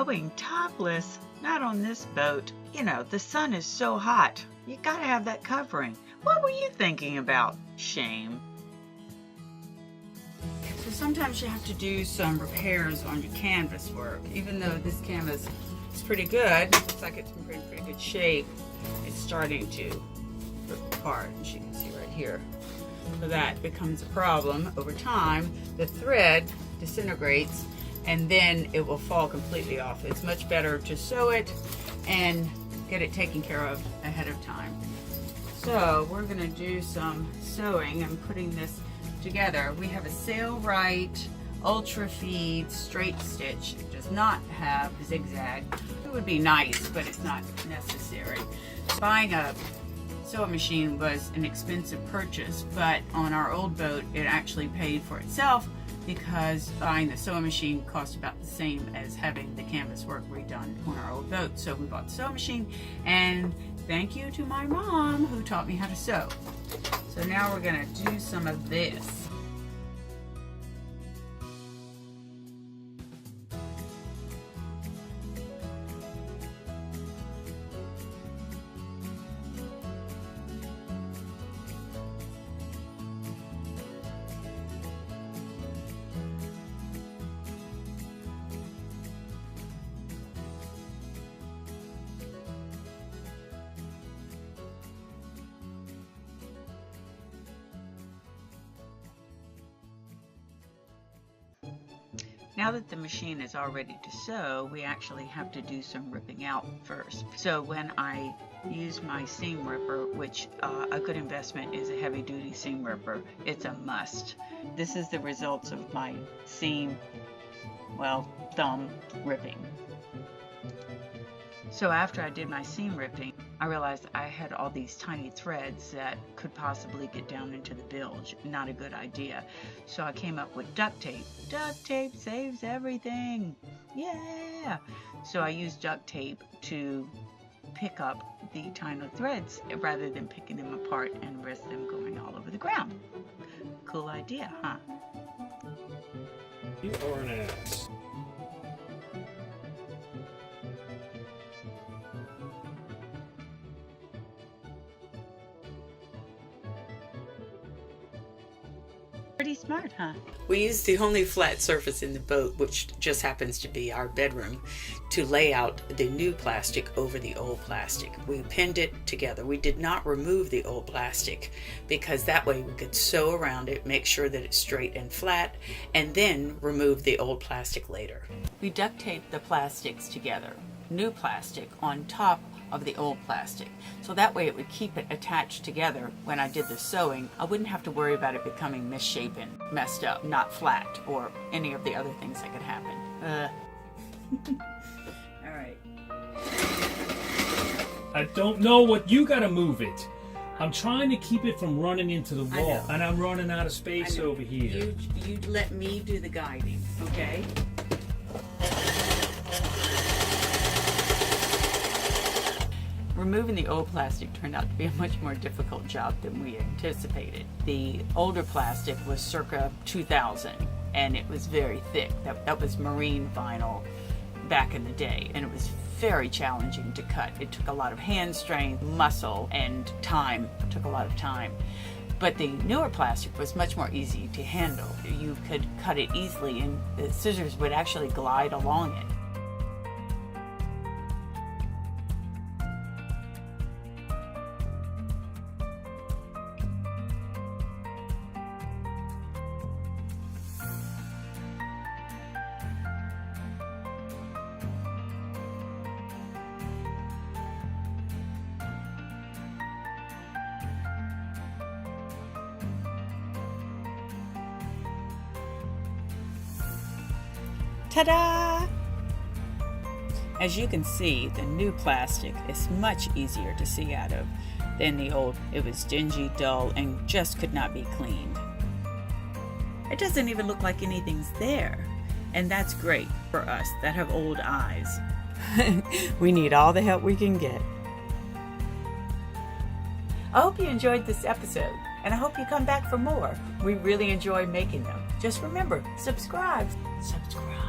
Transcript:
Going topless? Not on this boat. You know, the sun is so hot. You gotta have that covering. What were you thinking about? Shame. So sometimes you have to do some repairs on your canvas work. Even though this canvas is pretty good, looks like it's in pretty good shape, it's starting to rip apart, as you can see right here. So that becomes a problem over time. The thread disintegrates and then it will fall completely off. It's much better to sew it and get it taken care of ahead of time. So we're going to do some sewing. I'm putting this together. We have a Sailrite Ultra Feed straight stitch. It does not have zigzag. It would be nice, but it's not necessary. Buying a sewing machine was an expensive purchase, but on our old boat it actually paid for itself because buying the sewing machine cost about the same as having the canvas work redone on our old boat. So we bought the sewing machine, and thank you to my mom who taught me how to sew. So now we're gonna do some of this. Now that the machine is all ready to sew, we actually have to do some ripping out first. So when I use my seam ripper, which a good investment is a heavy-duty seam ripper, it's a must. This is the results of my seam, well, thumb ripping. So after I did my seam ripping, I realized I had all these tiny threads that could possibly get down into the bilge. Not a good idea. So I came up with duct tape. Duct tape saves everything. Yeah! So I used duct tape to pick up the tiny threads rather than picking them apart and risk them going all over the ground. Cool idea, huh? You are an ass. Pretty smart, huh? We used the only flat surface in the boat, which just happens to be our bedroom, to lay out the new plastic over the old plastic. We pinned it together. We did not remove the old plastic because that way we could sew around it, make sure that it's straight and flat, and then remove the old plastic later. We duct taped the plastics together, new plastic on top of the old plastic. So that way it would keep it attached together. When I did the sewing, I wouldn't have to worry about it becoming misshapen, messed up, not flat, or any of the other things that could happen. All right. I don't know what you gotta move it. I'm trying to keep it from running into the wall, and I'm running out of space over here. You let me do the guiding, okay? Removing the old plastic turned out to be a much more difficult job than we anticipated. The older plastic was circa 2000 and it was very thick. That was marine vinyl back in the day, and it was very challenging to cut. It took a lot of hand strength, muscle, and time. It took a lot of time. But the newer plastic was much more easy to handle. You could cut it easily and the scissors would actually glide along it. Ta-da! As you can see, the new plastic is much easier to see out of than the old. It was dingy, dull, and just could not be cleaned. It doesn't even look like anything's there. And that's great for us that have old eyes. We need all the help we can get. I hope you enjoyed this episode, and I hope you come back for more. We really enjoy making them. Just remember, subscribe. Subscribe.